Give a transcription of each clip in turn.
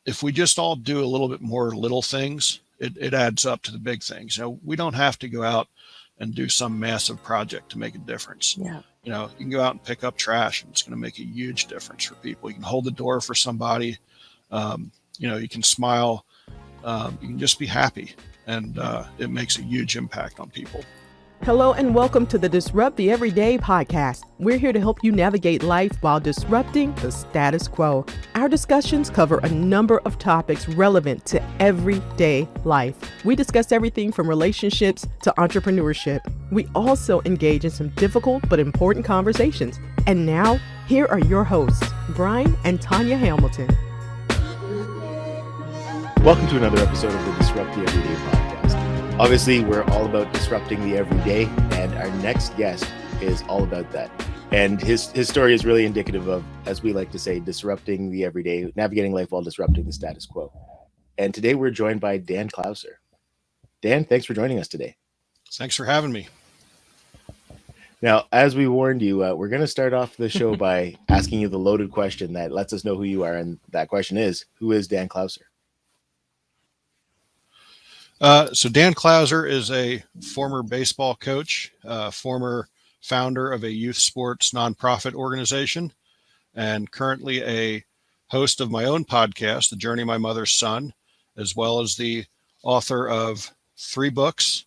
if we just all do a little bit more little things, it adds up to the big things. We don't have to go out and do some massive project to make a difference. Yeah. You can go out and pick up trash, and it's going to make a huge difference for people. You can hold the door for somebody. You can smile. You can just be happy, and it makes a huge impact on people. Hello and welcome to the Disrupt the Everyday podcast. We're here to help you navigate life while disrupting the status quo. Our discussions cover a number of topics relevant to everyday life. We discuss everything from relationships to entrepreneurship. We also engage in some difficult but important conversations. And now, here are your hosts, Brian and Tanya Hamilton. Welcome to another episode of the Disrupt the Everyday podcast. Obviously, we're all about disrupting the everyday, and our next guest is all about that. And his story is really indicative of, as we like to say, disrupting the everyday, navigating life while disrupting the status quo. And today we're joined by Dan Klauser. Dan, thanks for joining us today. Thanks for having me. Now, as we warned you, we're going to start off the show by asking you the loaded question that lets us know who you are. And that question is, who is Dan Klauser? So Dan Clouser is a former baseball coach, former founder of a youth sports nonprofit organization, and currently a host of my own podcast, The Journey of My Mother's Son, as well as the author of 3 books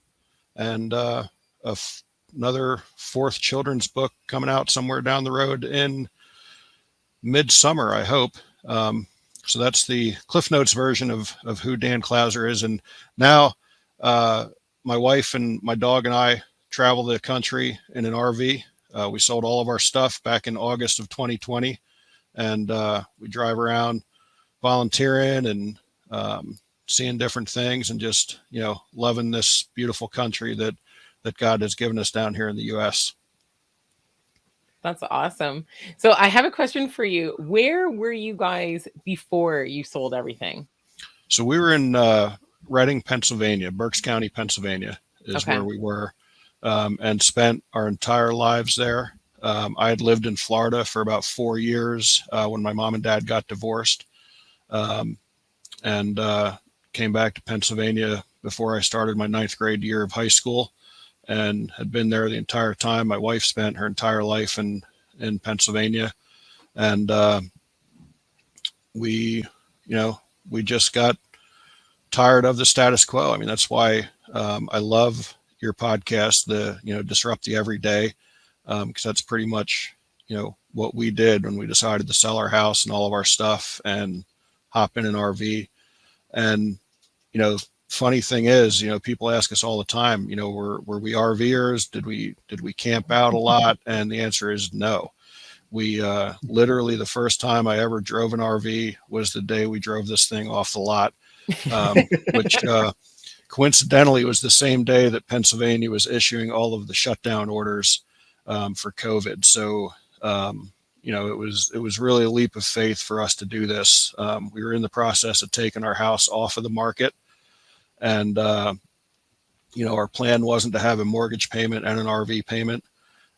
and another 4th children's book coming out somewhere down the road in midsummer, I hope. So that's the Cliff Notes version of who Dan Klauser is. And now my wife and my dog and I travel the country in an RV. We sold all of our stuff back in August of 2020. And we drive around volunteering and seeing different things and just, loving this beautiful country that God has given us down here in the U.S. That's awesome. So I have a question for you. Where were you guys before you sold everything? So we were in Reading, Pennsylvania. Berks County, Pennsylvania is where we were, and spent our entire lives there. I had lived in Florida for about 4 years when my mom and dad got divorced, and came back to Pennsylvania before I started my 9th grade year of high school, and had been there the entire time. My wife spent her entire life in Pennsylvania, and we just got tired of the status quo. I mean, that's why I love your podcast, the Disrupt the Everyday, because that's pretty much what we did when we decided to sell our house and all of our stuff and hop in an RV. And funny thing is, people ask us all the time, were we RVers? Did we camp out a lot? And the answer is no. We literally, the first time I ever drove an RV was the day we drove this thing off the lot, which coincidentally was the same day that Pennsylvania was issuing all of the shutdown orders for COVID. So, it was really a leap of faith for us to do this. We were in the process of taking our house off of the market. And, our plan wasn't to have a mortgage payment and an RV payment.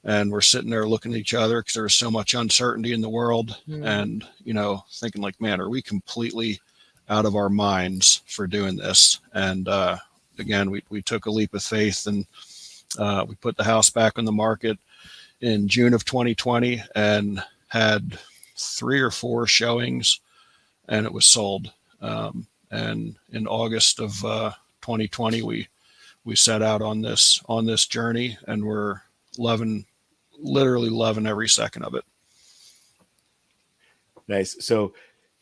And we're sitting there looking at each other because there was so much uncertainty in the world and, thinking like, man, are we completely out of our minds for doing this? And, again, we took a leap of faith and we put the house back on the market in June of 2020 and had 3 or 4 showings, and it was sold. And in August of 2020, we set out on this journey, and we're literally loving every second of it. Nice. So,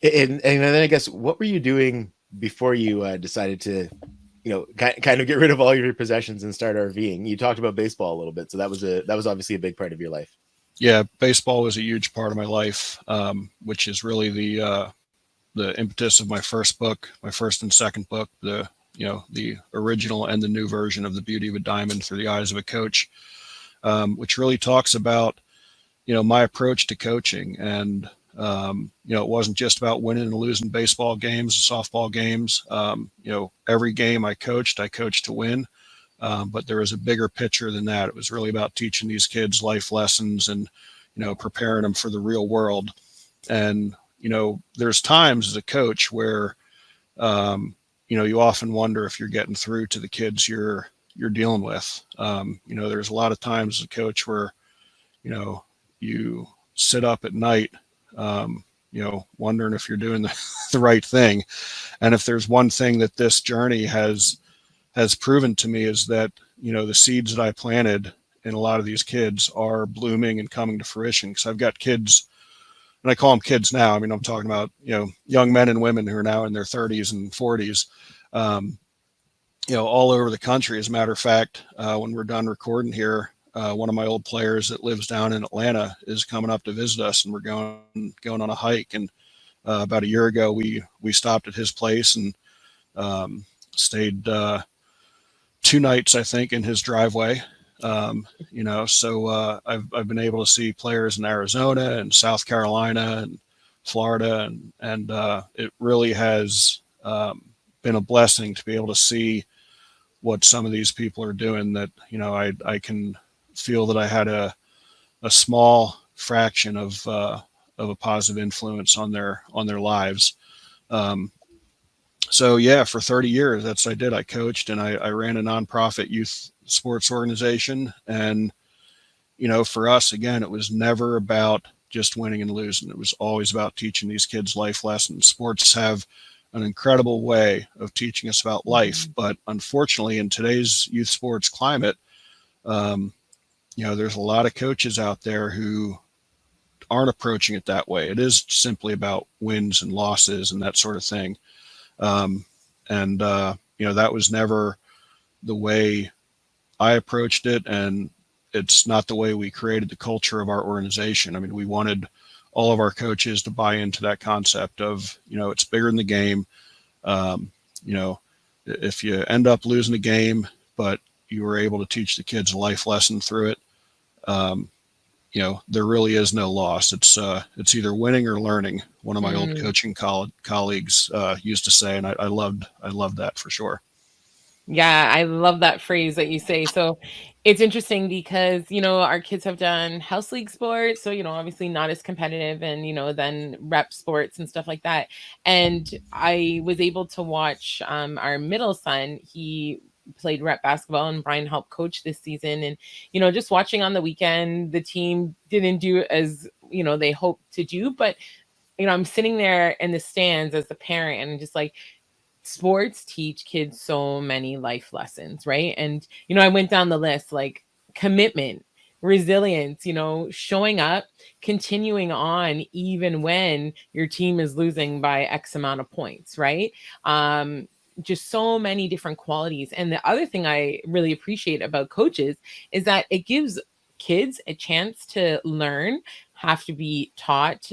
and then I guess, what were you doing before you decided to, kind of get rid of all your possessions and start RVing? You talked about baseball a little bit, so that was obviously a big part of your life. Yeah, baseball was a huge part of my life, which is really the impetus of my first book, my first and second book, the original and the new version of The Beauty of a Diamond Through the Eyes of a Coach, which really talks about, my approach to coaching. And, it wasn't just about winning and losing baseball games, softball games. Every game I coached to win. But there was a bigger picture than that. It was really about teaching these kids life lessons and, preparing them for the real world. And there's times as a coach where, you often wonder if you're getting through to the kids you're dealing with. There's a lot of times as a coach where, you sit up at night, wondering if you're doing the right thing. And if there's one thing that this journey has proven to me is that, the seeds that I planted in a lot of these kids are blooming and coming to fruition. Because I've got kids, and I call them kids now. I mean, I'm talking about, young men and women who are now in their 30s and 40s, all over the country. As a matter of fact, when we're done recording here, one of my old players that lives down in Atlanta is coming up to visit us, and we're going on a hike. And about a year ago, we stopped at his place and stayed 2 nights, I think, in his driveway. So I've been able to see players in Arizona and South Carolina and Florida, and it really has been a blessing to be able to see what some of these people are doing. That I can feel that I had a small fraction of a positive influence on their lives. So yeah, for 30 years, that's what I did. I coached and I ran a nonprofit youth sports organization. And, for us, again, it was never about just winning and losing. It was always about teaching these kids life lessons. Sports have an incredible way of teaching us about life. But unfortunately, in today's youth sports climate, there's a lot of coaches out there who aren't approaching it that way. It is simply about wins and losses and that sort of thing. That was never the way I approached it, and it's not the way we created the culture of our organization. I mean, we wanted all of our coaches to buy into that concept of, it's bigger than the game. If you end up losing a game, but you were able to teach the kids a life lesson through it, there really is no loss. It's either winning or learning. One of my old coaching colleagues used to say, and I loved that for sure. Yeah, I love that phrase that you say. So it's interesting because, our kids have done house league sports. So, obviously not as competitive and, then rep sports and stuff like that. And I was able to watch our middle son. He played rep basketball and Brian helped coach this season. And, just watching on the weekend, the team didn't do as, they hoped to do. But, I'm sitting there in the stands as the parent and just like, sports teach kids so many life lessons, right? And, I went down the list, like commitment, resilience, showing up, continuing on, even when your team is losing by X amount of points, right? Just so many different qualities. And the other thing I really appreciate about coaches is that it gives kids a chance to learn, have to be taught,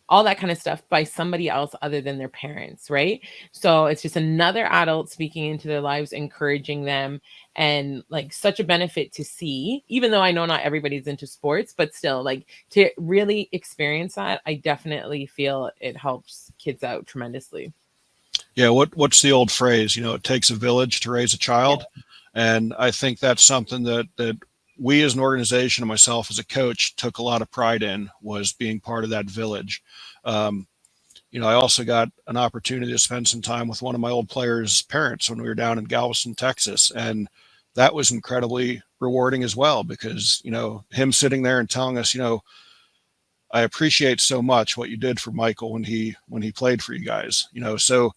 all that kind of stuff by somebody else other than their parents, right? So it's just another adult speaking into their lives, encouraging them, and like such a benefit to see, even though I know not everybody's into sports, but still, like, to really experience that, I definitely feel it helps kids out tremendously. Yeah, what's the old phrase? It takes a village to raise a child. Yeah. And I think that's something that we as an organization and myself as a coach took a lot of pride in, was being part of that village. I also got an opportunity to spend some time with one of my old players' parents when we were down in Galveston, Texas. And that was incredibly rewarding as well, because, him sitting there and telling us, I appreciate so much what you did for Michael when he played for you guys, so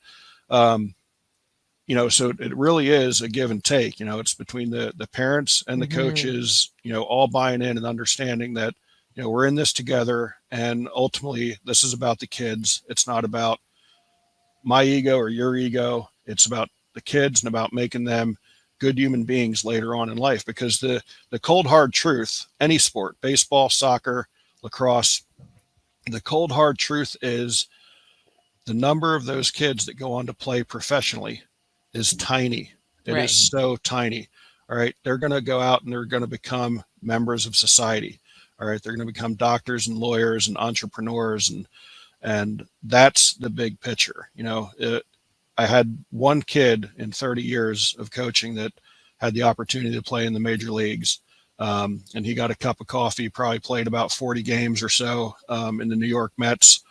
it really is a give and take. It's between the parents and the coaches, all buying in and understanding that, we're in this together, and ultimately this is about the kids. It's not about my ego or your ego. It's about the kids and about making them good human beings later on in life, because the cold hard truth, any sport, baseball, soccer, lacrosse, the cold hard truth is the number of those kids that go on to play professionally is tiny. It Right. is so tiny. All right. They're going to go out and they're going to become members of society. All right. They're going to become doctors and lawyers and entrepreneurs. And that's the big picture. I had one kid in 30 years of coaching that had the opportunity to play in the major leagues. And he got a cup of coffee, probably played about 40 games or so in the New York Mets.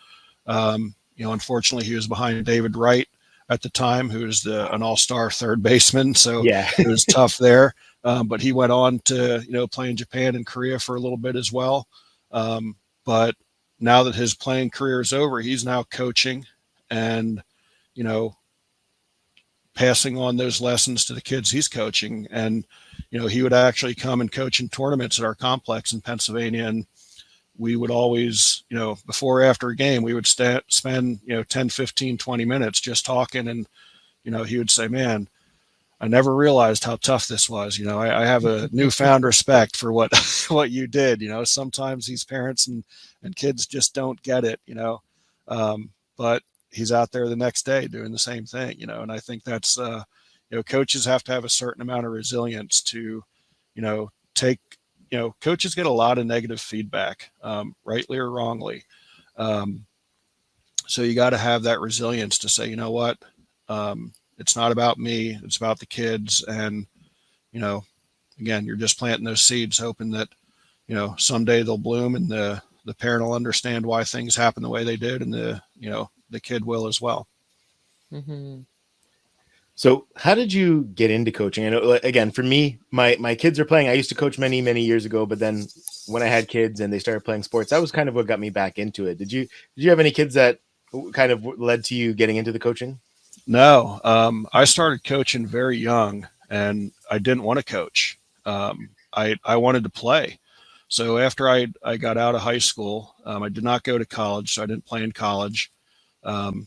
Unfortunately, he was behind David Wright at the time, who was an all-star third baseman. So Yeah. it was tough there. But he went on to, play in Japan and Korea for a little bit as well. But now that his playing career is over, he's now coaching and, passing on those lessons to the kids he's coaching. And, he would actually come and coach in tournaments at our complex in Pennsylvania. And we would always, before or after a game, we would spend, 10, 15, 20 minutes just talking. And, he would say, man, I never realized how tough this was. I have a newfound respect for what you did. Sometimes these parents and kids just don't get it, but he's out there the next day doing the same thing, and I think that's, coaches have to have a certain amount of resilience to, take, coaches get a lot of negative feedback, rightly or wrongly. So you got to have that resilience to say, you know what, it's not about me, it's about the kids. And, again, you're just planting those seeds, hoping that, someday they'll bloom and the parent will understand why things happen the way they did. And the kid will as well. Mm-hmm. So how did you get into coaching? I know, again, for me, my kids are playing. I used to coach many, many years ago, but then when I had kids and they started playing sports, that was kind of what got me back into it. Did you have any kids that kind of led to you getting into the coaching? No, I started coaching very young and I didn't want to coach. I wanted to play. So after I got out of high school, I did not go to college, so I didn't play in college. And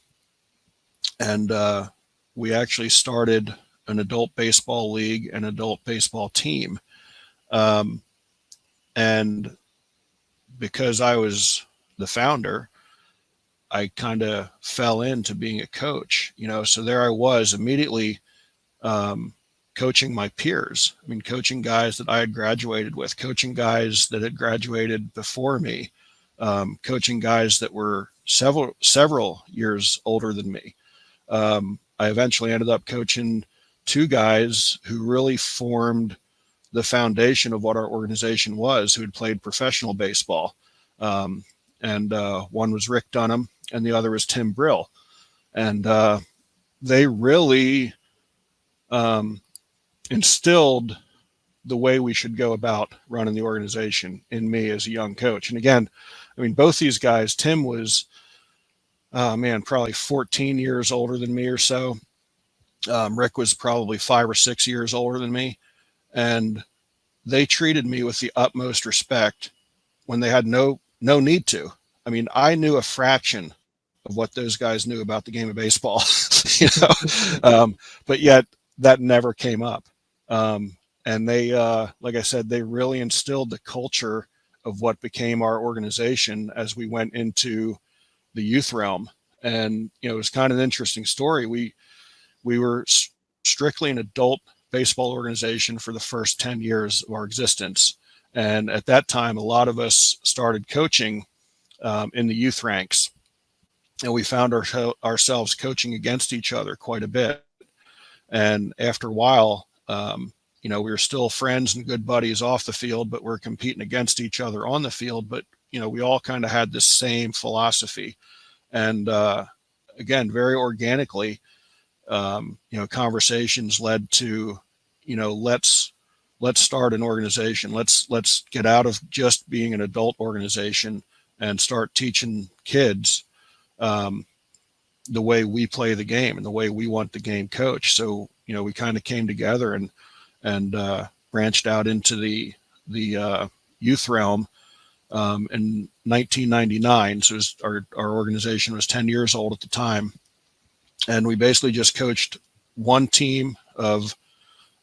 we actually started an adult baseball league and adult baseball team. And because I was the founder, I kind of fell into being a coach, so there I was immediately coaching my peers. I mean, coaching guys that I had graduated with, coaching guys that had graduated before me, coaching guys that were several years older than me. I eventually ended up coaching two guys who really formed the foundation of what our organization was, who had played professional baseball. And one was Rick Dunham and the other was Tim Brill. And they really instilled the way we should go about running the organization in me as a young coach. And again, I mean, both these guys, Tim was, probably 14 years older than me or so. Rick was probably 5 or 6 years older than me. And they treated me with the utmost respect when they had no need to. I mean, I knew a fraction of what those guys knew about the game of baseball, but yet that never came up. And they, like I said, they really instilled the culture of what became our organization as we went into the youth realm. And, it was kind of an interesting story. We were strictly an adult baseball organization for the first 10 years of our existence. And at that time, a lot of us started coaching in the youth ranks. And we found ourselves coaching against each other quite a bit. And after a while, we were still friends and good buddies off the field, but we're competing against each other on the field. But, we all kind of had the same philosophy. And again, very organically, conversations led to, let's start an organization. Let's get out of just being an adult organization and start teaching kids the way we play the game and the way we want the game coached. So, we kind of came together and branched out into the youth realm in 1999. So our organization was 10 years old at the time. And we basically just coached one team of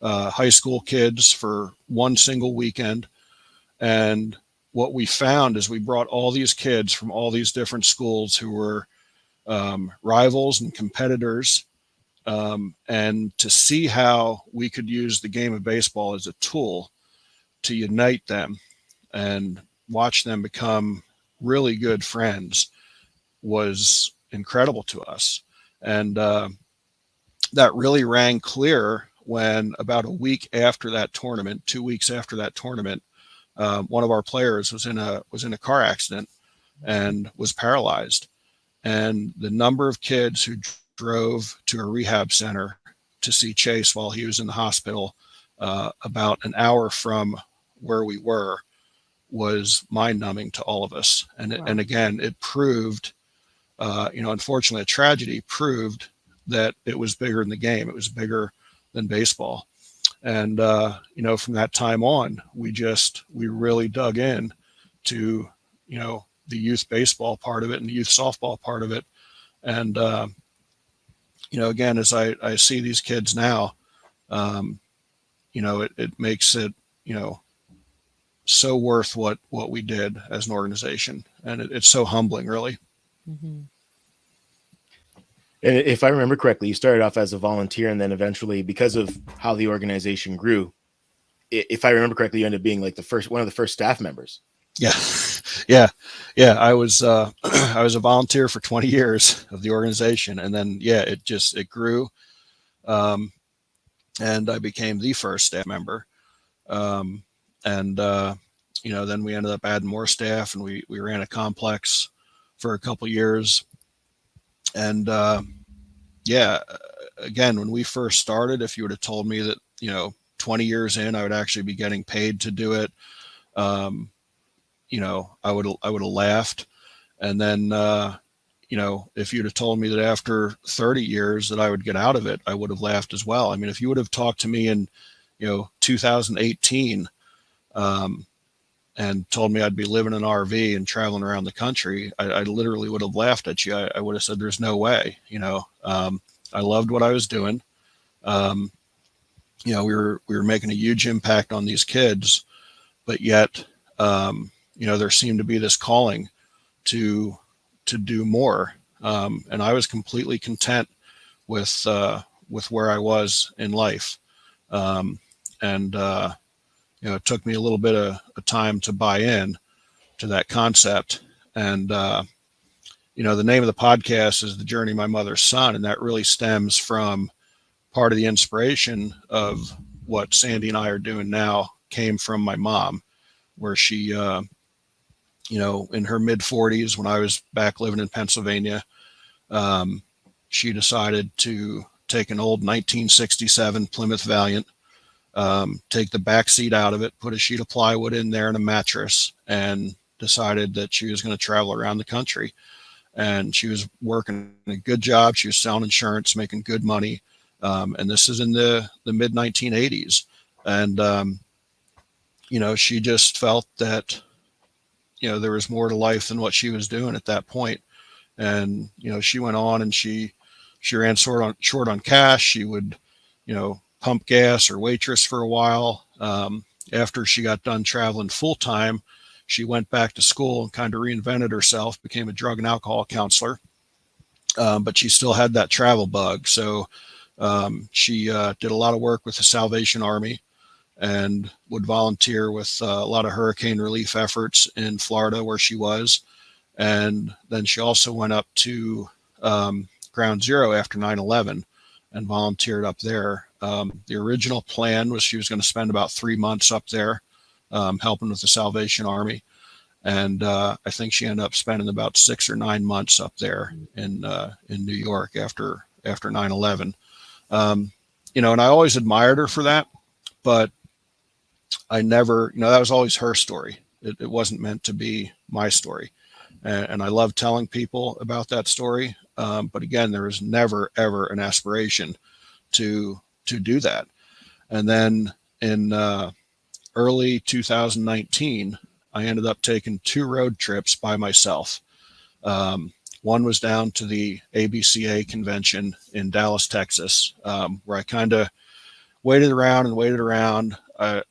high school kids for one single weekend. And what we found is we brought all these kids from all these different schools who were rivals and competitors, and to see how we could use the game of baseball as a tool to unite them and watch them become really good friends was incredible to us. And that really rang clear when about a week after that tournament, 2 weeks after that tournament, one of our players was in a car accident and was paralyzed. and the number of kids who drove to a rehab center to see Chase while he was in the hospital about an hour from where we were was mind-numbing to all of us. And again, it proved, unfortunately, a tragedy proved that it was bigger than the game. It was bigger than baseball. And, from that time on, we really dug in to, the youth baseball part of it and the youth softball part of it. And, again, as I see these kids now, it makes it, so worth what we did as an organization. And it's so humbling, really. Mm-hmm. And if I remember correctly, you started off as a volunteer, and then eventually, because of how the organization grew, if I remember correctly, you ended up being like one of the first staff members. Yeah. I was I was a volunteer for 20 years of the organization, and then it grew, and I became the first staff member, then we ended up adding more staff, and we ran a complex for a couple years, and again, when we first started, if you would have told me that 20 years in I would actually be getting paid to do it, I would have laughed. And then, if you'd have told me that after 30 years that I would get out of it, I would have laughed as well. I mean, if you would have talked to me in, 2018, and told me I'd be living in an RV and traveling around the country, I literally would have laughed at you. I would have said, there's no way, I loved what I was doing. We were making a huge impact on these kids, but yet, there seemed to be this calling to do more. And I was completely content with where I was in life. It took me a little bit of time to buy in to that concept. And, the name of the podcast is The Journey of My Mother's Son. And that really stems from part of the inspiration of what Sandy and I are doing now came from my mom, where she, in her mid 40s, when I was back living in Pennsylvania, she decided to take an old 1967 Plymouth Valiant, take the back seat out of it, put a sheet of plywood in there and a mattress, and decided that she was going to travel around the country. And she was working a good job. She was selling insurance, making good money. And this is in the mid 1980s. And, she just felt that, there was more to life than what she was doing at that point. And, she went on and she ran short on cash. She would, pump gas or waitress for a while. After she got done traveling full time, she went back to school and kind of reinvented herself, became a drug and alcohol counselor. But she still had that travel bug. So she did a lot of work with the Salvation Army and would volunteer with a lot of hurricane relief efforts in Florida where she was. And then she also went up to Ground Zero after 9/11 and volunteered up there. The original plan was she was going to spend about 3 months up there helping with the Salvation Army. And I think she ended up spending about 6 or 9 months up there in New York after 9/11. And I always admired her for that, but I never, that was always her story. It wasn't meant to be my story. And I love telling people about that story. But again, there was never, ever an aspiration to do that. And then in early 2019, I ended up taking 2 road trips by myself. One was down to the ABCA convention in Dallas, Texas, where I kind of waited around. I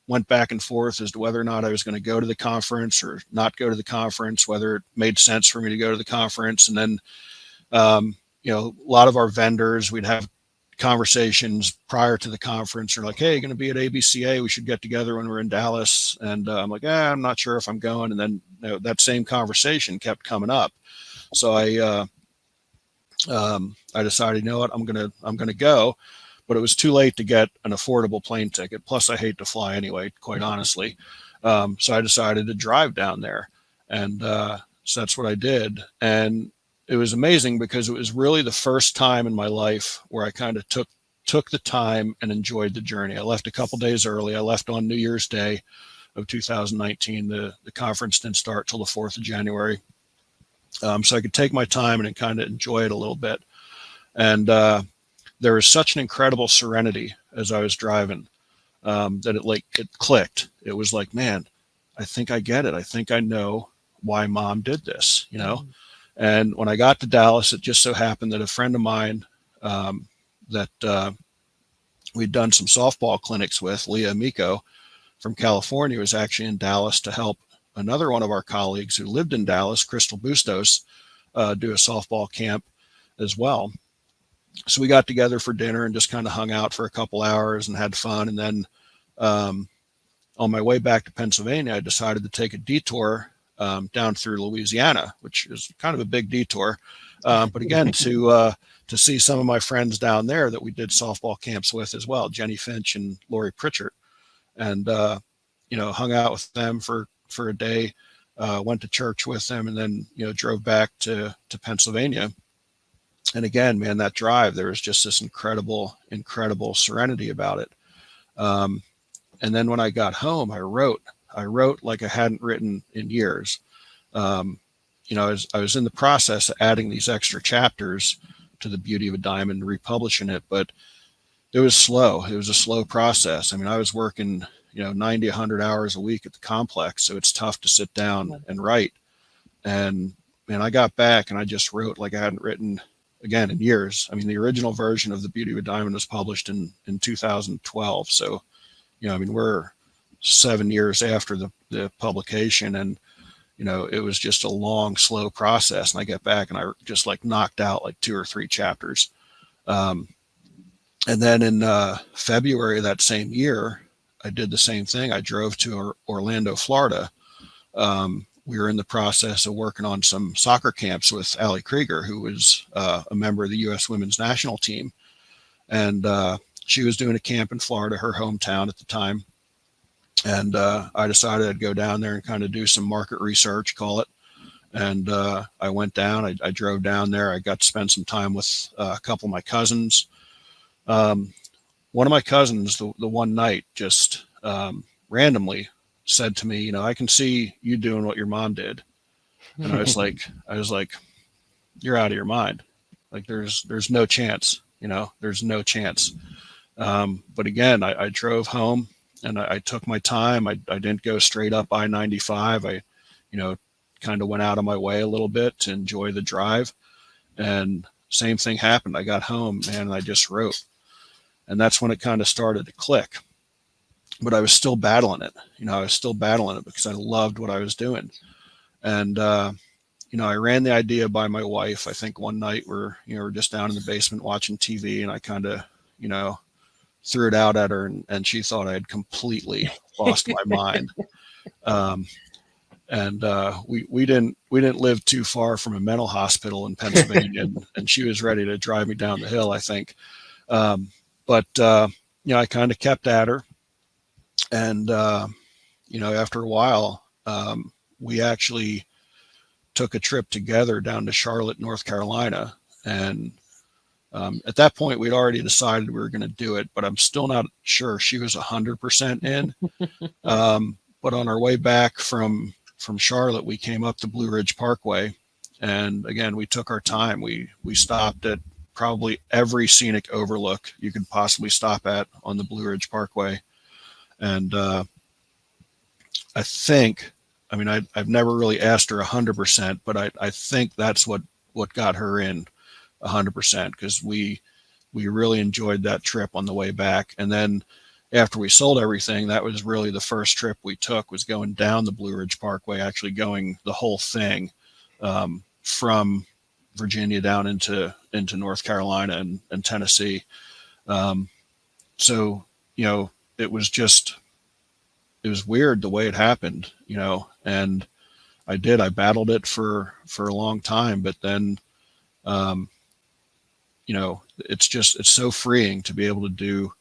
went back and forth as to whether or not I was going to go to the conference or not go to the conference, whether it made sense for me to go to the conference. And then, a lot of our vendors, we'd have conversations prior to the conference, or like, hey, you're going to be at ABCA, we should get together when we're in Dallas. And I'm like, I'm not sure if I'm going. And then that same conversation kept coming up. So I decided, what, I'm going to go, but it was too late to get an affordable plane ticket. Plus I hate to fly anyway, quite honestly. So I decided to drive down there. And so that's what I did. And it was amazing because it was really the first time in my life where I kind of took the time and enjoyed the journey. I left a couple days early. I left on New Year's Day of 2019. The conference didn't start till the 4th of January. So I could take my time and kind of enjoy it a little bit. And there was such an incredible serenity as I was driving that it clicked. It was like, man, I think I get it. I think I know why Mom did this, you know? And when I got to Dallas, it just so happened that a friend of mine that we'd done some softball clinics with, Leah Amico from California, was actually in Dallas to help another one of our colleagues who lived in Dallas, Crystal Bustos, do a softball camp as well. So we got together for dinner and just kind of hung out for a couple hours and had fun. And then on my way back to Pennsylvania, I decided to take a detour down through Louisiana, which is kind of a big detour. But again, to see some of my friends down there that we did softball camps with as well, Jenny Finch and Lori Pritchard, and hung out with them for a day, went to church with them, and then drove back to Pennsylvania. And again, man, that drive, there was just this incredible serenity about it. And then when I got home, I wrote like I hadn't written in years. I was in the process of adding these extra chapters to The Beauty of a Diamond, republishing it, but it was slow. It was a slow process. I mean, I was working, 90, 100 hours a week at the complex. So it's tough to sit down and write. And man, I got back and I just wrote like I hadn't written again in years. I mean, the original version of The Beauty of a Diamond was published in 2012. So, we're 7 years after the publication, and, it was just a long, slow process. And I get back and I just like knocked out like 2 or 3 chapters. And then in February of that same year, I did the same thing. I drove to Orlando, Florida. We were in the process of working on some soccer camps with Allie Krieger, who was a member of the U.S. women's national team. And she was doing a camp in Florida, her hometown at the time. And I decided I'd go down there and kind of do some market research, call it. And I went down, I drove down there. I got to spend some time with a couple of my cousins. One of my cousins, the one night, just randomly said to me, I can see you doing what your mom did. And I was like, you're out of your mind. Like there's no chance, there's no chance. But again, I drove home and I took my time. I didn't go straight up I-95. I, kind of went out of my way a little bit to enjoy the drive. And same thing happened. I got home, man, and I just wrote. And that's when it kind of started to click. But I was still battling it. I was still battling it because I loved what I was doing. And, I ran the idea by my wife. I think one night we're just down in the basement watching TV, and I kind of, threw it out at her, and she thought I had completely lost my mind. We didn't live too far from a mental hospital in Pennsylvania, and she was ready to drive me down the hill, I think. But I kind of kept at her. And, after a while, we actually took a trip together down to Charlotte, North Carolina. And at that point, we'd already decided we were going to do it, but I'm still not sure she was 100% in. But on our way back from Charlotte, we came up to Blue Ridge Parkway. And again, we took our time. We stopped at probably every scenic overlook you could possibly stop at on the Blue Ridge Parkway. And I think, I've never really asked her 100%, but I think that's what got her in 100%, because we really enjoyed that trip on the way back. And then after we sold everything, that was really the first trip we took, was going down the Blue Ridge Parkway, actually going the whole thing from Virginia down into North Carolina and Tennessee. So, it was weird the way it happened, and I battled it for a long time, but then, it's so freeing to be able to do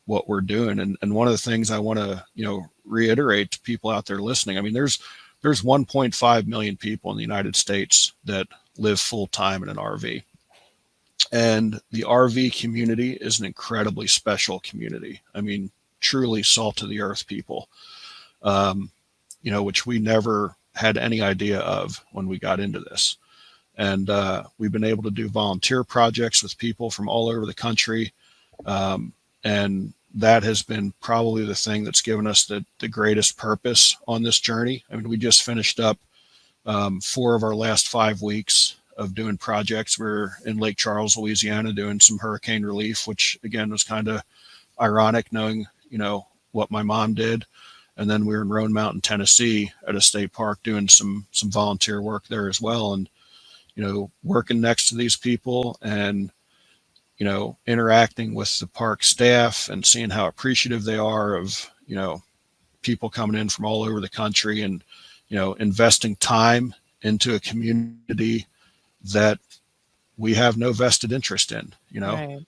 what we're doing. And one of the things I want to, reiterate to people out there listening, there's 1.5 million people in the United States that live full time in an RV. And the RV community is an incredibly special community. I mean, truly salt of the earth people, which we never had any idea of when we got into this. And we've been able to do volunteer projects with people from all over the country. And that has been probably the thing that's given us the greatest purpose on this journey. I mean, we just finished up 4 of our last 5 weeks of doing projects. We're in Lake Charles, Louisiana, doing some hurricane relief, which again was kind of ironic knowing, what my mom did. And then we were in Roan Mountain, Tennessee at a state park doing some volunteer work there as well. And, working next to these people and, interacting with the park staff and seeing how appreciative they are of, people coming in from all over the country and, investing time into a community that we have no vested interest in, Right.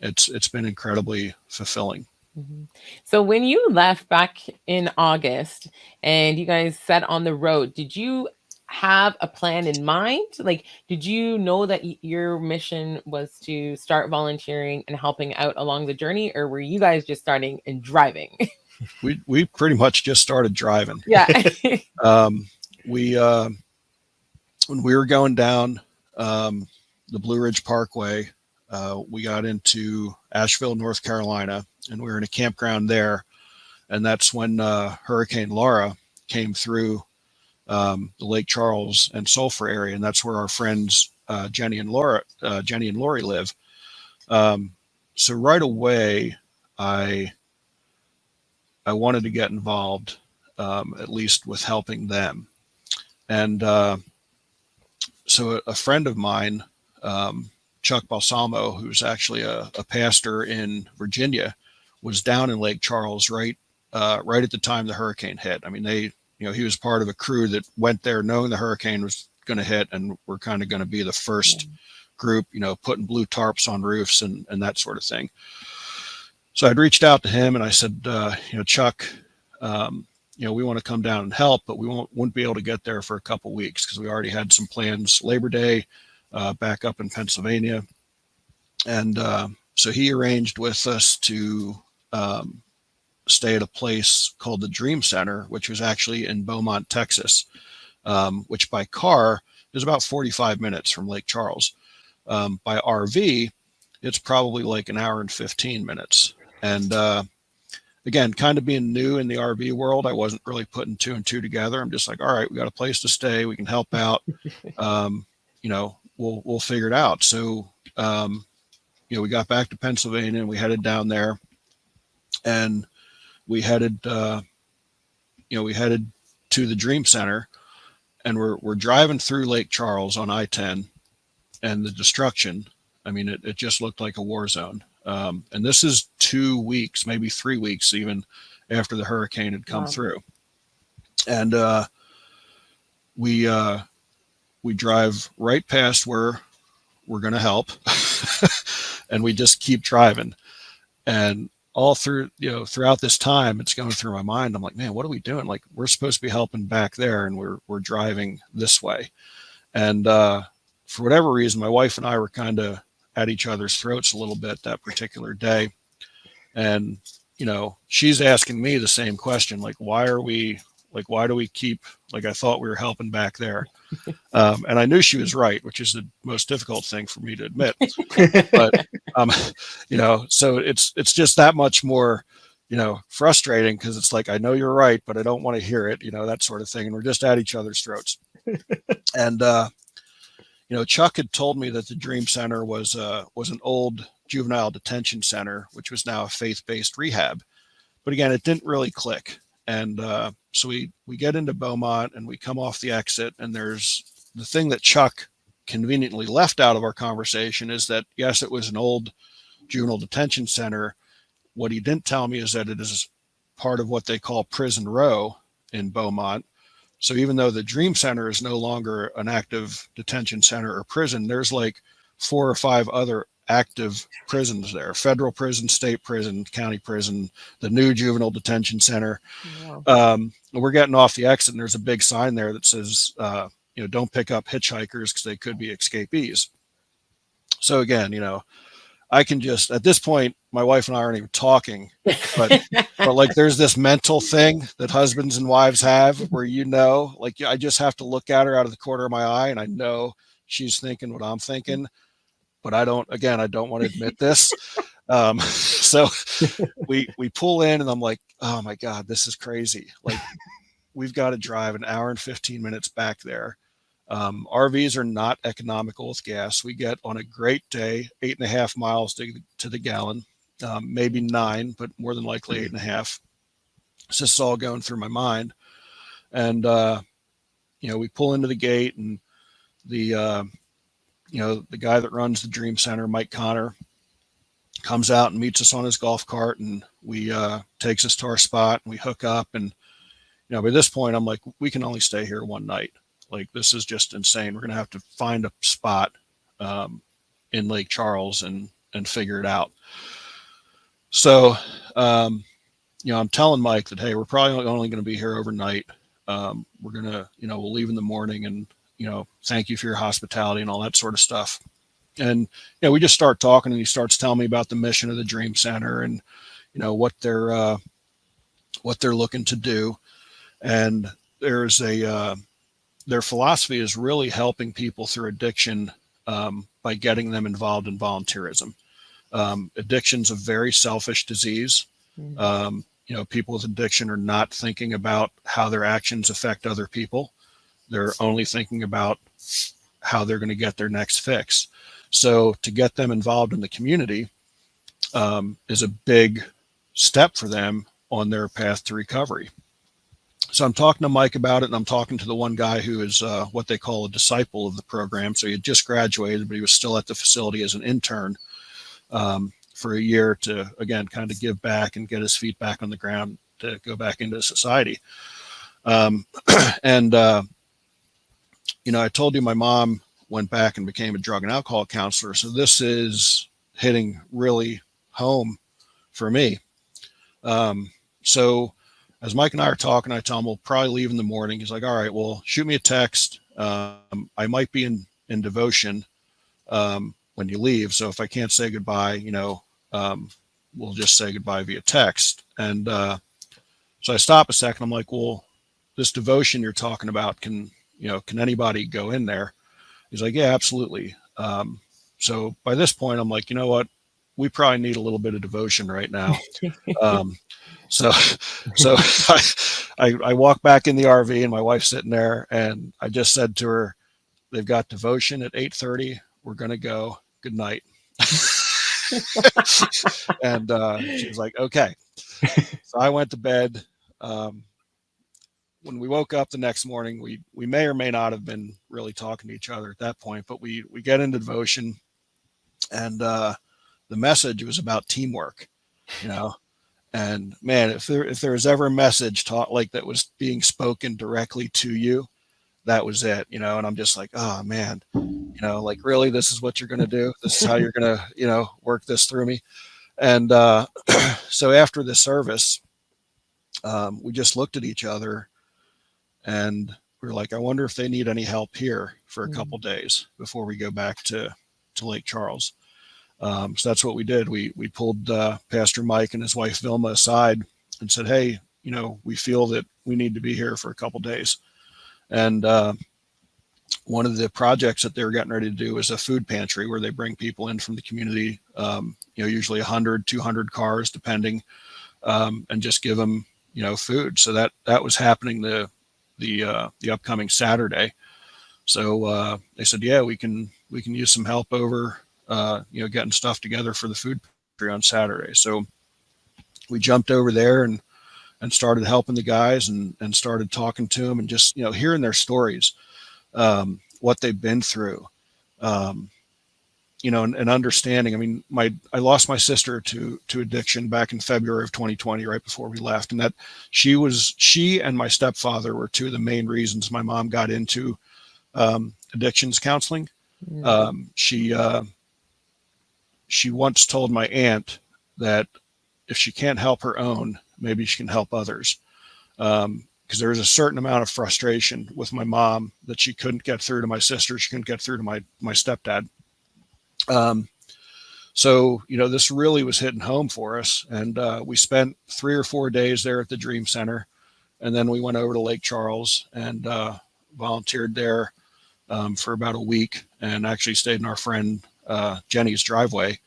It's been incredibly fulfilling. Mm-hmm. So when you left back in August and you guys set on the road, did you have a plan in mind? Like, did you know that your mission was to start volunteering and helping out along the journey, or were you guys just starting and driving? We pretty much just started driving. Yeah. When we were going down the Blue Ridge Parkway, we got into Asheville, North Carolina, and we were in a campground there. And that's when Hurricane Laura came through the Lake Charles and Sulphur area. And that's where our friends Jenny and Lori live. So right away, I wanted to get involved, at least with helping them. And so a friend of mine, Chuck Balsamo, who's actually a pastor in Virginia, was down in Lake Charles right at the time the hurricane hit. I mean, he was part of a crew that went there knowing the hurricane was going to hit, and we're kind of going to be the first group, putting blue tarps on roofs and that sort of thing. So I'd reached out to him and I said, Chuck, we want to come down and help, but we won't be able to get there for a couple weeks because we already had some plans Labor Day back up in Pennsylvania. And so he arranged with us to stay at a place called the Dream Center, which was actually in Beaumont, Texas, which by car is about 45 minutes from Lake Charles. By RV, it's probably like an hour and 15 minutes. And again, kind of being new in the RV world, I wasn't really putting 2 and 2 together. I'm just like, all right, we got a place to stay. We can help out. We'll figure it out. So, we got back to Pennsylvania and we headed down there, and we headed to the Dream Center, and we're driving through Lake Charles on I-10, and the destruction, I mean, it just looked like a war zone. And this is 2 weeks, maybe 3 weeks even after the hurricane had come through. And we drive right past where we're going to help and we just keep driving. And all through, throughout this time, it's going through my mind. I'm like, man, what are we doing? Like, we're supposed to be helping back there, and we're driving this way. And for whatever reason, my wife and I were kind of at each other's throats a little bit that particular day. And, she's asking me the same question, like, why do we keep, like, I thought we were helping back there. And I knew she was right, which is the most difficult thing for me to admit. But, so it's just that much more, frustrating, because it's like, I know you're right, but I don't want to hear it, that sort of thing. And we're just at each other's throats. And, Chuck had told me that the Dream Center was an old juvenile detention center, which was now a faith-based rehab. But again, it didn't really click. And so we get into Beaumont and we come off the exit, and there's the thing that Chuck conveniently left out of our conversation is that, yes, it was an old juvenile detention center. What he didn't tell me is that it is part of what they call Prison Row in Beaumont. So even though the Dream Center is no longer an active detention center or prison, there's like 4 or 5 other active prisons there: federal prison, state prison, county prison, the new juvenile detention center. Wow. We're getting off the exit, and there's a big sign there that says don't pick up hitchhikers because they could be escapees. So again, I can just, at this point, my wife and I aren't even talking, but like there's this mental thing that husbands and wives have where, like I just have to look at her out of the corner of my eye and I know she's thinking what I'm thinking, but I don't want to admit this. So we pull in and I'm like, oh my God, this is crazy. Like we've got to drive an hour and 15 minutes back there. RVs are not economical with gas. We get on a great day, 8.5 miles to the gallon, maybe 9, but more than likely 8.5. So this is all going through my mind. And, we pull into the gate and the guy that runs the Dream Center, Mike Connor, comes out and meets us on his golf cart and we takes us to our spot and we hook up. And, by this point, I'm like, we can only stay here one night. Like, this is just insane. We're going to have to find a spot in Lake Charles and figure it out. So, I'm telling Mike that, hey, we're probably only going to be here overnight. We're going to, we'll leave in the morning and, thank you for your hospitality and all that sort of stuff. And, we just start talking and he starts telling me about the mission of the Dream Center and, what they're looking to do. And there's their philosophy is really helping people through addiction by getting them involved in volunteerism. Addiction's a very selfish disease. People with addiction are not thinking about how their actions affect other people. They're only thinking about how they're going to get their next fix. So to get them involved in the community is a big step for them on their path to recovery. So I'm talking to Mike about it, and I'm talking to the one guy who is what they call a disciple of the program. So he had just graduated, but he was still at the facility as an intern for a year to, again, kind of give back and get his feet back on the ground to go back into society. I told you my mom went back and became a drug and alcohol counselor. So this is hitting really home for me. So as Mike and I are talking, I tell him we'll probably leave in the morning. He's like, all right, well, shoot me a text. I might be in devotion when you leave. So if I can't say goodbye, we'll just say goodbye via text. And so I stop a second. I'm like, well, this devotion you're talking about, can anybody go in there? He's like, yeah, absolutely. So by this point, I'm like, you know what? We probably need a little bit of devotion right now. So I walk back in the RV and my wife's sitting there and I just said to her, they've got devotion at 8:30. We're going to go. Good night. And she was like, okay. So I went to bed. When we woke up the next morning, we may or may not have been really talking to each other at that point, but we get into devotion and the message was about teamwork, And man, if there was ever a message taught like that was being spoken directly to you, that was it, And I'm just like, oh man, like really, this is what you're going to do. This is how you're going to, work this through me. And so after the service, we just looked at each other and we were like, I wonder if they need any help here for a couple days before we go back to Lake Charles. So that's what we did. We pulled Pastor Mike and his wife Vilma aside and said, hey, we feel that we need to be here for a couple days. And one of the projects that they were getting ready to do is a food pantry where they bring people in from the community, usually 100, 200 cars, depending, and just give them, food. So that was happening the upcoming Saturday. So they said, yeah, we can use some help over getting stuff together for the food pantry on Saturday. So we jumped over there and started helping the guys and started talking to them and just, hearing their stories, what they've been through, and understanding. I mean, I lost my sister to addiction back in February of 2020, right before we left. And that she and my stepfather were two of the main reasons my mom got into addictions counseling. She once told my aunt that if she can't help her own, maybe she can help others. Because because there was a certain amount of frustration with my mom that she couldn't get through to my sister. She couldn't get through to my stepdad. So, this really was hitting home for us. And we spent 3 or 4 days there at the Dream Center. And then we went over to Lake Charles and volunteered there for about a week, and actually stayed in our friend Jenny's driveway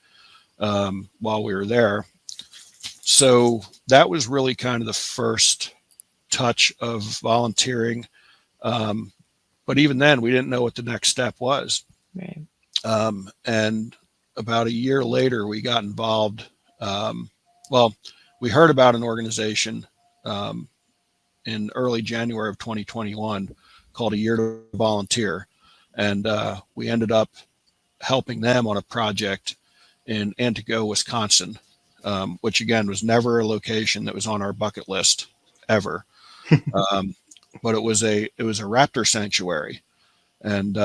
while we were there. So that was really kind of the first touch of volunteering. But even then, we didn't know what the next step was. Right. And about a year later, we got involved. We heard about an organization in early January of 2021 called A Year to Volunteer. And we ended up helping them on a project in Antigo, Wisconsin, which again was never a location that was on our bucket list ever. But it was a raptor sanctuary. And,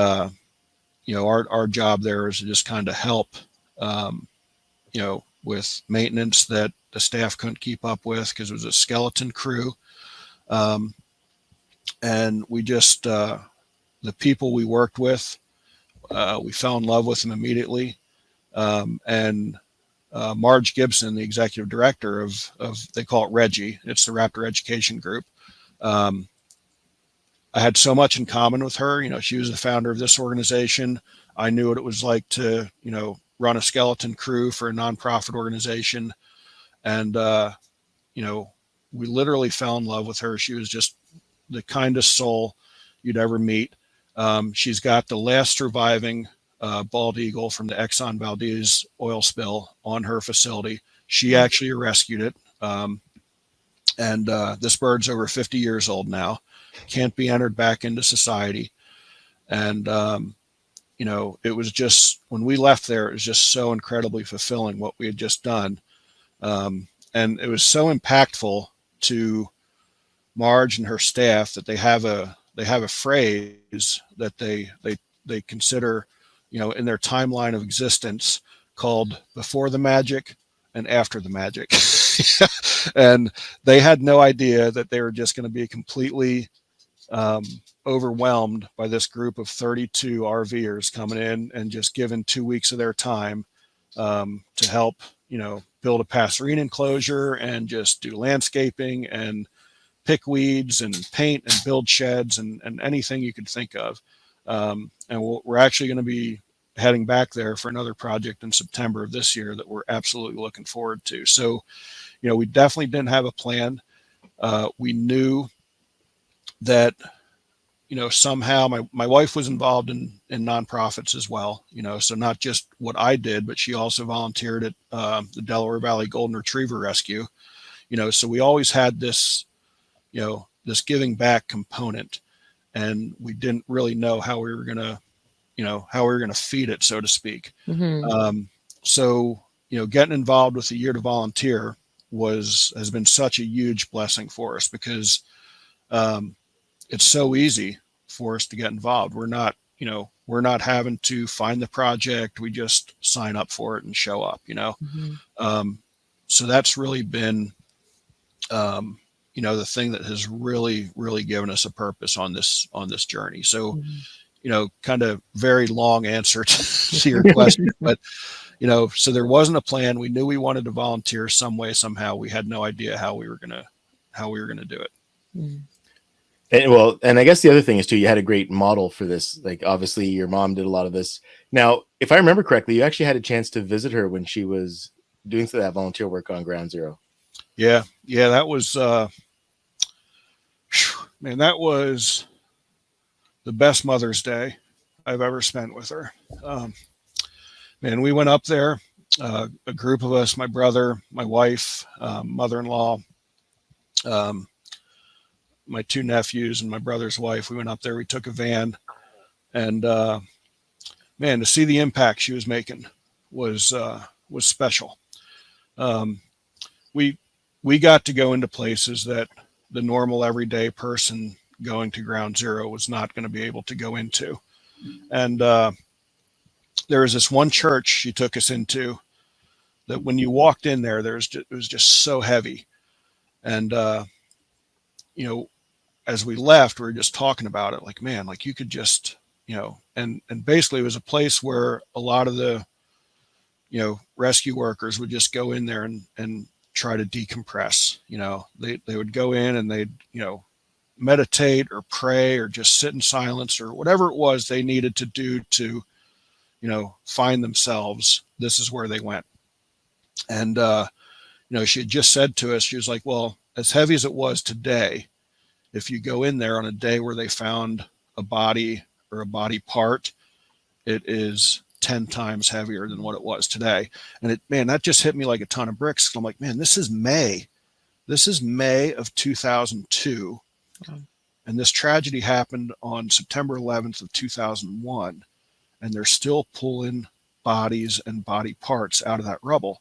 our job there is to just kind of help, with maintenance that the staff couldn't keep up with because it was a skeleton crew. And we just, the people we worked with, we fell in love with them immediately. And Marge Gibson, the executive director of they call it Reggie, it's the Raptor Education Group. I had so much in common with her. She was the founder of this organization. I knew what it was like to, run a skeleton crew for a nonprofit organization. And, we literally fell in love with her. She was just the kindest soul you'd ever meet. She's got the last surviving bald eagle from the Exxon Valdez oil spill on her facility. She actually rescued it. And this bird's over 50 years old now, can't be entered back into society. And, it was just, when we left there, it was just so incredibly fulfilling what we had just done. And it was so impactful to Marge and her staff that they have a phrase that they consider, in their timeline of existence, called before the magic and after the magic. And they had no idea that they were just going to be completely overwhelmed by this group of 32 RVers coming in and just giving 2 weeks of their time to help, build a passerine enclosure and just do landscaping and pick weeds and paint and build sheds and anything you could think of. And we're actually going to be heading back there for another project in September of this year that we're absolutely looking forward to. So, we definitely didn't have a plan. We knew that, somehow my wife was involved in nonprofits as well, so not just what I did, but she also volunteered at the Delaware Valley Golden Retriever Rescue, so we always had this, this giving back component, and we didn't really know how we were going to, feed it, so to speak. Mm-hmm. So, getting involved with the Year to Volunteer has been such a huge blessing for us because it's so easy for us to get involved. We're not having to find the project. We just sign up for it and show up, Mm-hmm. So that's really been, the thing that has really, really given us a purpose on this journey. So, Mm-hmm. Kind of very long answer to your question, but, so there wasn't a plan. We knew we wanted to volunteer some way, somehow. We had no idea how we were going to do it. Mm-hmm. And I guess the other thing is too, you had a great model for this. Like, obviously your mom did a lot of this. Now, if I remember correctly, you actually had a chance to visit her when she was doing some of that volunteer work on Ground Zero. Yeah. That was, man, that was the best Mother's Day I've ever spent with her. Man, we went up there, a group of us, my brother, my wife, mother-in-law, my 2 nephews and my brother's wife. We went up there, we took a van, and man, to see the impact she was making was special. We got to go into places that the normal everyday person going to Ground Zero was not going to be able to go into. And there was this one church she took us into that when you walked in there, it was just so heavy. And, as we left, we were just talking about it, like, man, like you could just, and basically it was a place where a lot of the, rescue workers would just go in there and try to decompress. They would go in and they'd, meditate or pray or just sit in silence or whatever it was they needed to do to, find themselves. This is where they went. And, she had just said to us, she was like, well, as heavy as it was today, if you go in there on a day where they found a body or a body part, it is 10 times heavier than what it was today. And that just hit me like a ton of bricks. I'm like, man, this is May of 2002. And this tragedy happened on September 11th of 2001. And they're still pulling bodies and body parts out of that rubble.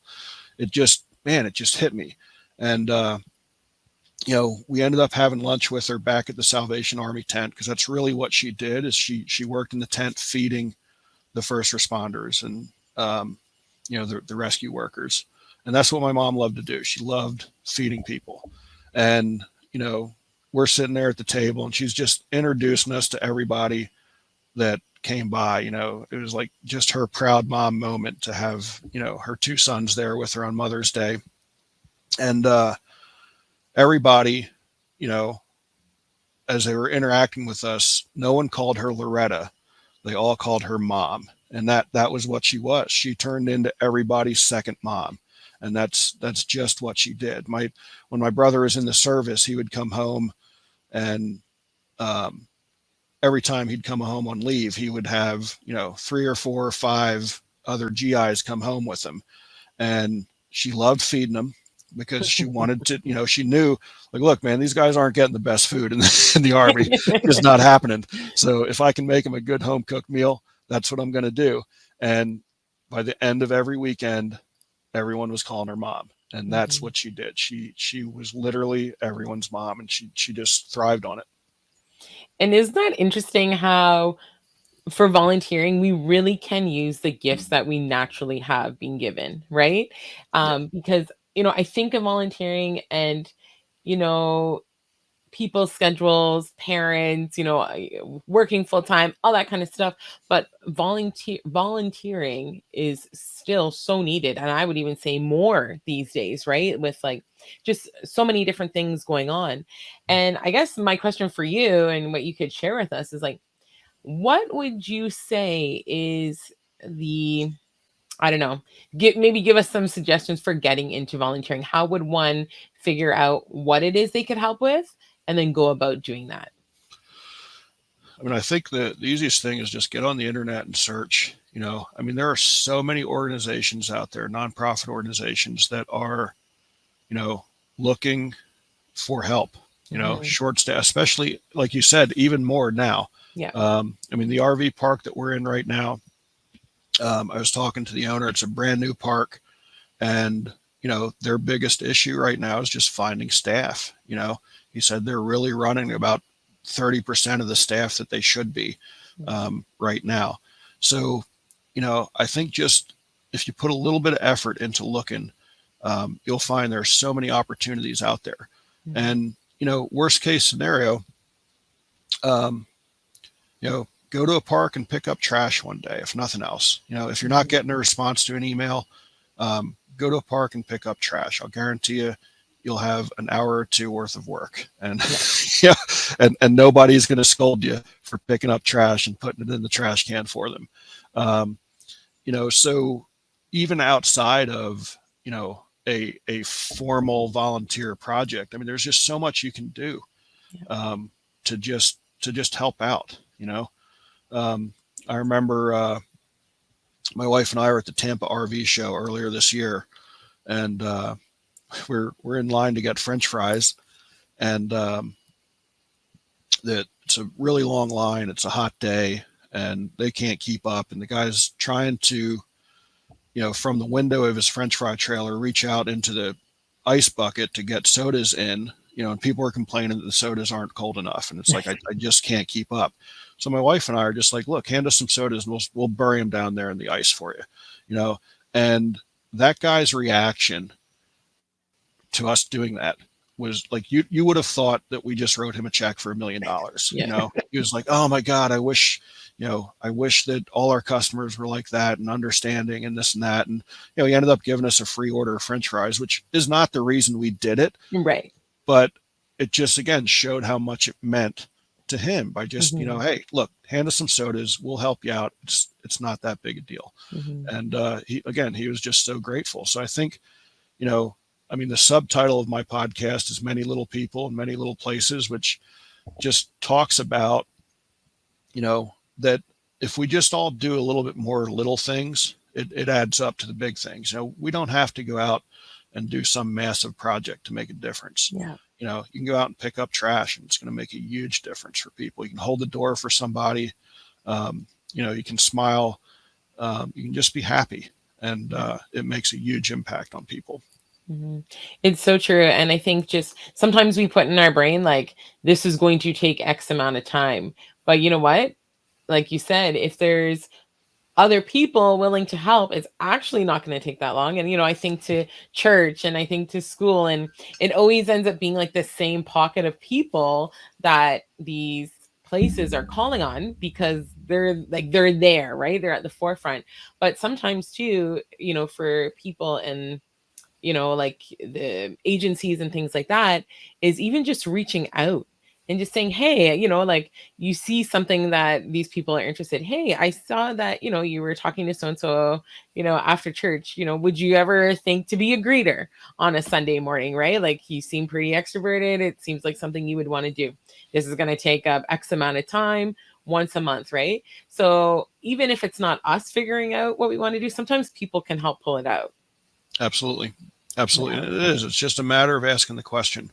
It just hit me. And, we ended up having lunch with her back at the Salvation Army tent, because that's really what she did. Is she worked in the tent feeding the first responders and, the rescue workers. And that's what my mom loved to do. She loved feeding people. And, we're sitting there at the table and she's just introducing us to everybody that came by. It was like just her proud mom moment to have, her two sons there with her on Mother's Day. And, everybody, as they were interacting with us, no one called her Loretta. They all called her Mom. And that was what she was. She turned into everybody's second mom. And that's just what she did. When my brother was in the service, he would come home and, every time he'd come home on leave, he would have, 3 or 4 or 5 other GIs come home with him. And she loved feeding them, because she wanted to, she knew, like, look, man, these guys aren't getting the best food in the Army. It's not happening. So if I can make them a good home cooked meal, that's what I'm going to do. And by the end of every weekend, everyone was calling her Mom. And that's what she did. She was literally everyone's mom, and she just thrived on it. And isn't that interesting how for volunteering, we really can use the gifts that we naturally have been given, right? Because, I think of volunteering and, people's schedules, parents, working full time, all that kind of stuff. But volunteering is still so needed. And I would even say more these days, right? With like just so many different things going on. And I guess my question for you and what you could share with us is like, what would you say is the, I don't know, give us some suggestions for getting into volunteering. How would one figure out what it is they could help with and then go about doing that? I mean, I think the easiest thing is just get on the internet and search. There are so many organizations out there, nonprofit organizations that are, looking for help, short staff, especially like you said, even more now. Yeah. The RV park that we're in right now, I was talking to the owner. It's a brand new park, and, their biggest issue right now is just finding staff. He said they're really running about 30% of the staff that they should be right now. So, I think just if you put a little bit of effort into looking, you'll find there's so many opportunities out there. And, worst case scenario, go to a park and pick up trash one day, if nothing else. If you're not getting a response to an email, go to a park and pick up trash. I'll guarantee you'll have an hour or two worth of work, and and nobody's going to scold you for picking up trash and putting it in the trash can for them. So even outside of, a formal volunteer project, there's just so much you can do, to just help out. I remember, my wife and I were at the Tampa RV show earlier this year, and, we're in line to get French fries, and it's a really long line. It's a hot day, and they can't keep up. And the guy's trying to, from the window of his French fry trailer, reach out into the ice bucket to get sodas in. And people are complaining that the sodas aren't cold enough, and it's like I just can't keep up. So my wife and I are just like, look, hand us some sodas, and we'll bury them down there in the ice for you. And that guy's reaction to us doing that was like, you would have thought that we just wrote him a check for $1 million. Yeah. You know, he was like, oh my God, I wish that all our customers were like that and understanding and this and that. And, you know, he ended up giving us a free order of French fries, which is not the reason we did it. Right. But it just, again, showed how much it meant to him by just, you know, hey, look, hand us some sodas. We'll help you out. It's not that big a deal. And he was just so grateful. So I think, you know, I mean, the subtitle of my podcast is Many Little People in Many Little Places, which just talks about, you know, that if we just all do a little bit more little things, it adds up to the big things. You know, we don't have to go out and do some massive project to make a difference. Yeah. You know, you can go out and pick up trash and it's going to make a huge difference for people. You can hold the door for somebody. You know, you can smile. You can just be happy. And it makes a huge impact on people. It's so true. And I think just sometimes we put in our brain, like, this is going to take X amount of time. But you know what? Like you said, if there's other people willing to help, it's actually not going to take that long. And, you know, I think to church and I think to school, and it always ends up being like the same pocket of people that these places are calling on because they're there, right? They're at the forefront. But sometimes too, you know, for people and, you know, like the agencies and things like that, is even just reaching out and just saying, hey, you know, like you see something that these people are interested. Hey, I saw that, you know, you were talking to so-and-so, you know, after church, you know, would you ever think to be a greeter on a Sunday morning, right? Like you seem pretty extroverted. It seems like something you would want to do. This is going to take up X amount of time once a month, right? So even if it's not us figuring out what we want to do, sometimes people can help pull it out. Absolutely. Absolutely. Yeah. It is. It's just a matter of asking the question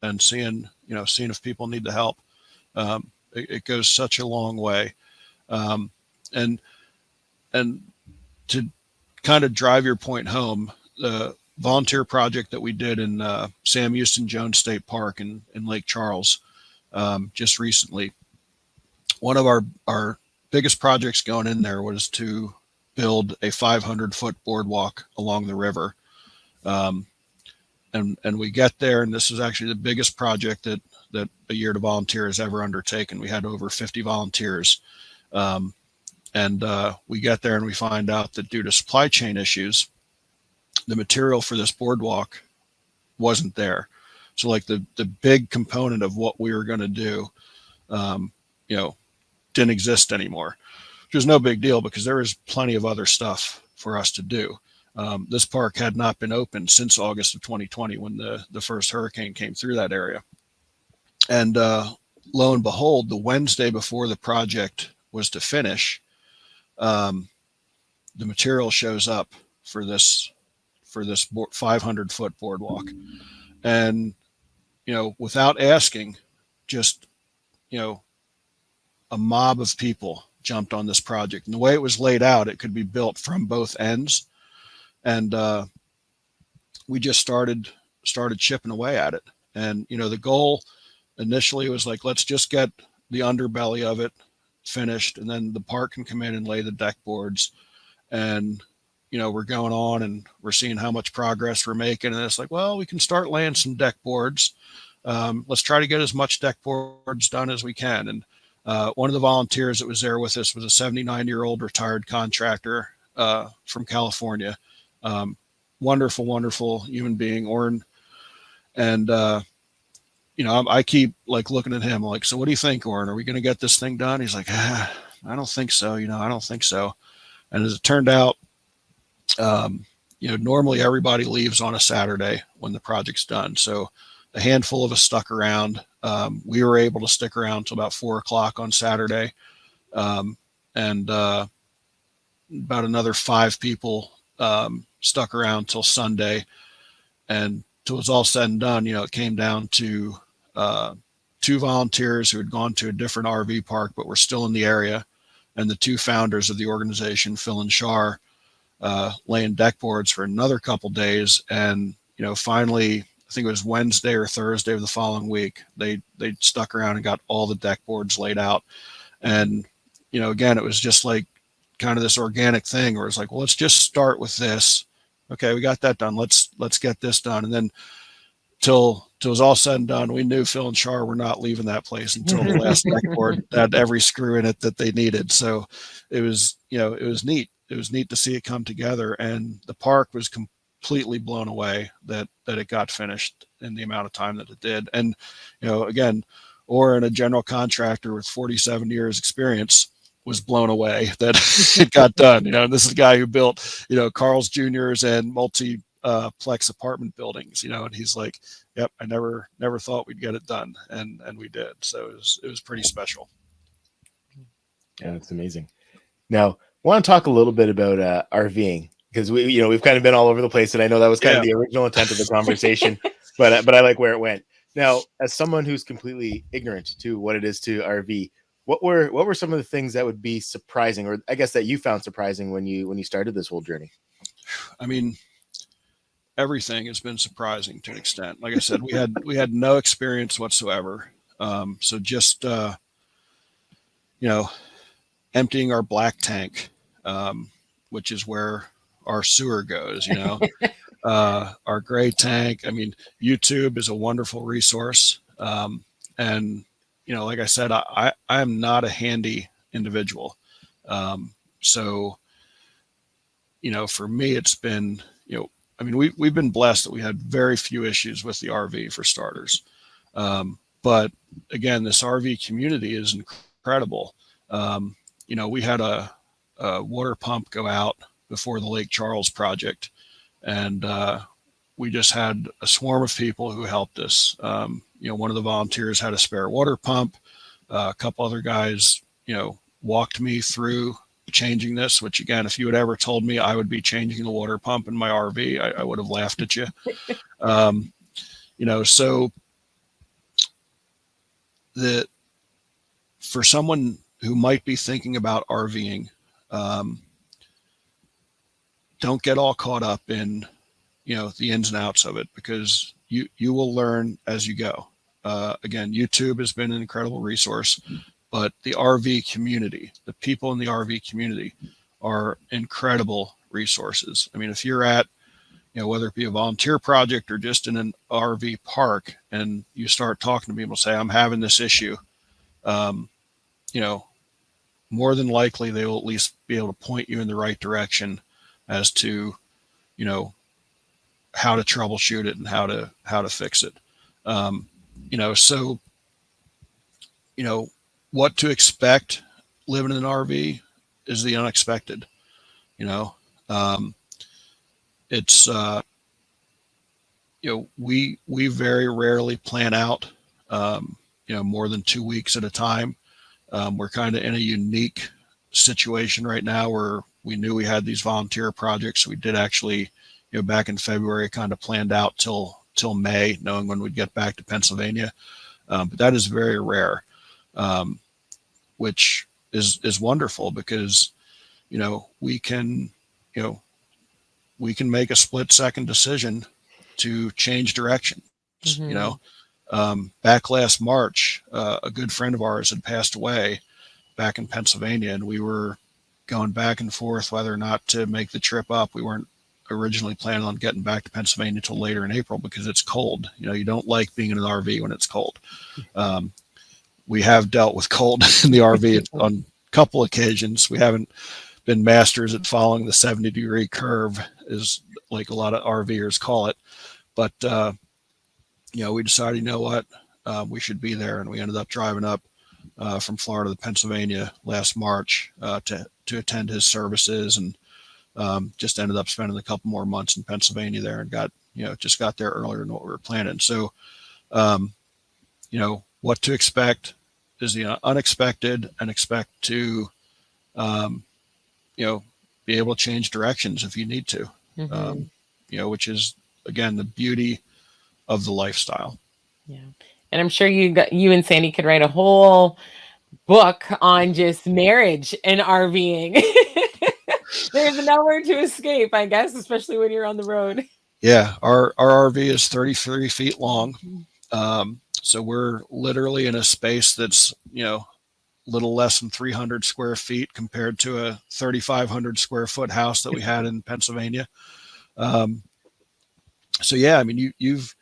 and seeing if people need the help. It goes such a long way. And to kind of drive your point home, the volunteer project that we did in Sam Houston Jones State Park in Lake Charles just recently, one of our biggest projects going in there was to build a 500-foot boardwalk along the river. And we get there, and this is actually the biggest project that a Year to Volunteer has ever undertaken. We had over 50 volunteers. And we get there and we find out that due to supply chain issues, the material for this boardwalk wasn't there. So like the big component of what we were going to do, didn't exist anymore, which was no big deal because there was plenty of other stuff for us to do. This park had not been open since August of 2020 when the first hurricane came through that area. And lo and behold, the Wednesday before the project was to finish, the material shows up for this 500-foot boardwalk. And, without asking, just, a mob of people jumped on this project. And the way it was laid out, it could be built from both ends. And we just started chipping away at it. And, the goal initially was like, let's just get the underbelly of it finished, and then the park can come in and lay the deck boards. And, we're going on and we're seeing how much progress we're making. And it's like, well, we can start laying some deck boards. Let's try to get as much deck boards done as we can. And one of the volunteers that was there with us was a 79-year-old retired contractor from California. Wonderful, wonderful human being, Orrin. And, I keep like looking at him like, so what do you think, Orrin? Are we going to get this thing done? He's like, I don't think so. I don't think so. And as it turned out, normally everybody leaves on a Saturday when the project's done. So a handful of us stuck around. We were able to stick around till about 4:00 on Saturday. And about another 5 people stuck around till Sunday. And till it was all said and done, it came down to 2 volunteers who had gone to a different RV park but were still in the area, and the 2 founders of the organization, Phil and Shar, laying deck boards for another couple days. And finally, I think it was Wednesday or Thursday of the following week, they stuck around and got all the deck boards laid out. And again, it was just like kind of this organic thing where it's like, well, let's just start with this. Okay, we got that done. Let's get this done. And then till it was all said and done, we knew Phil and Char were not leaving that place until the last deckboard had every screw in it that they needed. So it was, it was neat. It was neat to see it come together, and the park was completely blown away that it got finished in the amount of time that it did. And, again, Oren, a general contractor with 47 years experience, was blown away that it got done. And this is a guy who built, Carl's Jr.'s and multi-plex apartment buildings, and he's like, yep, I never thought we'd get it done. And we did. So it was pretty special. Yeah, that's amazing. Now, I want to talk a little bit about RVing, because we've kind of been all over the place, and I know that was kind of the original intent of the conversation, but I like where it went. Now, as someone who's completely ignorant to what it is to RV, what were some of the things that would be surprising, or I guess that you found surprising when you started this whole journey? I mean, everything has been surprising to an extent. Like I said, we had no experience whatsoever. So just emptying our black tank, which is where our sewer goes, our gray tank. I mean, YouTube is a wonderful resource. And, like I said, I am not a handy individual. So, for me, it's been, we've been blessed that we had very few issues with the RV, for starters. But again, this RV community is incredible. We had a water pump go out before the Lake Charles project, and we just had a swarm of people who helped us. One of the volunteers had a spare water pump. A couple other guys, walked me through changing this, which again, if you had ever told me I would be changing the water pump in my RV, I would have laughed at you. So for someone who might be thinking about RVing, don't get all caught up in, the ins and outs of it, because you will learn as you go. Again, YouTube has been an incredible resource, but the RV community, the people in the RV community are incredible resources. I mean, if you're at, whether it be a volunteer project or just in an RV park, and you start talking to people, say, I'm having this issue, more than likely they will at least be able to point you in the right direction as to, how to troubleshoot it and how to fix it. What to expect living in an RV is the unexpected. It's we very rarely plan out more than 2 weeks at a time. We're kind of in a unique situation right now where we knew we had these volunteer projects. We did actually, back in February, kind of planned out till May, knowing when we'd get back to Pennsylvania. But that is very rare, which is wonderful, because, we can make a split-second decision to change direction. Mm-hmm. Back last March, a good friend of ours had passed away back in Pennsylvania, and we were going back and forth whether or not to make the trip up. We weren't originally planning on getting back to Pennsylvania until later in April, because it's cold. You don't like being in an RV when it's cold. We have dealt with cold in the RV on a couple occasions. We haven't been masters at following the 70-degree curve, is like a lot of RVers call it. But, we decided, what, we should be there. And we ended up driving up from Florida to Pennsylvania last March to attend his services, and just ended up spending a couple more months in Pennsylvania there, and got there earlier than what we were planning. So, what to expect is the unexpected, and expect to, be able to change directions if you need to, mm-hmm. Which is, again, the beauty of the lifestyle. Yeah. And I'm sure you and Sandy could write a whole book on just marriage and RVing. There's nowhere to escape, I guess, especially when you're on the road. Yeah. Our RV is 33 feet long. So we're literally in a space that's, little less than 300 square feet compared to a 3,500 square foot house that we had in Pennsylvania. So yeah, I mean, you've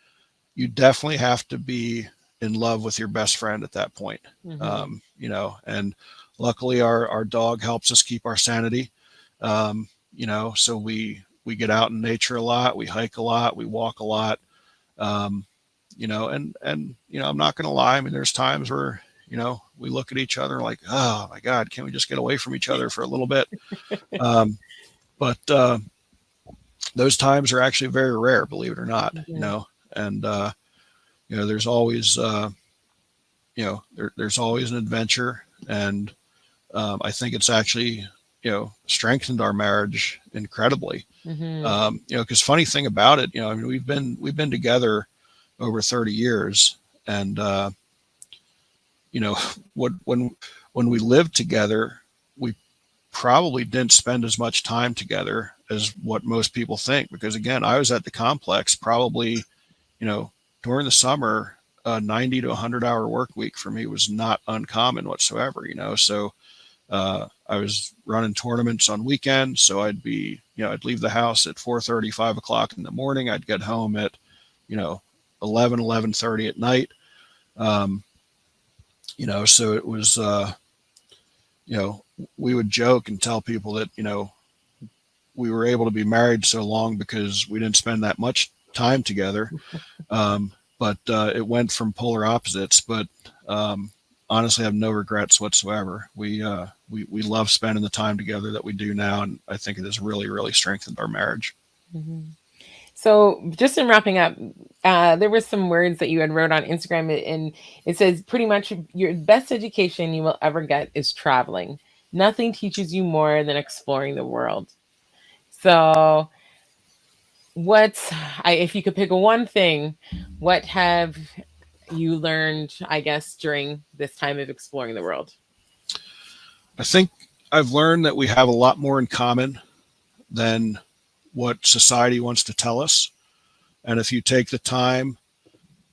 you definitely have to be in love with your best friend at that point. You know, and luckily our dog helps us keep our sanity. You know, so we get out in nature a lot, we hike a lot, we walk a lot. You know, and, you know, I'm not going to lie. I mean, there's times where, you know, we look at each other like, oh my God, can we just get away from each other for a little bit? But those times are actually very rare, believe it or not, you know, and, you know, there's always, you know, there's always an adventure. And I think it's actually, you know, strengthened our marriage incredibly. You know, because funny thing about it, you know, I mean, we've been together over 30 years, and you know, when we lived together, we probably didn't spend as much time together as what most people think, because again, I was at the complex probably, you know, during the summer, 90 to 100-hour work week for me was not uncommon whatsoever, you know. So I was running tournaments on weekends, so I'd be, you know, I'd leave the house at 4:30, 5 o'clock in the morning. I'd get home at, you know, 11:30 at night. You know, so it was, you know, we would joke and tell people that, you know, we were able to be married so long because we didn't spend that much time together. But it went from polar opposites. But honestly, I have no regrets whatsoever. We love spending the time together that we do now, and I think it has really, really strengthened our marriage. So just in wrapping up, there were some words that you had wrote on Instagram, and it says pretty much your best education you will ever get is traveling. Nothing teaches you more than exploring the world. So if you could pick one thing, what have you learned, I guess, during this time of exploring the world? I think I've learned that we have a lot more in common than what society wants to tell us. And if you take the time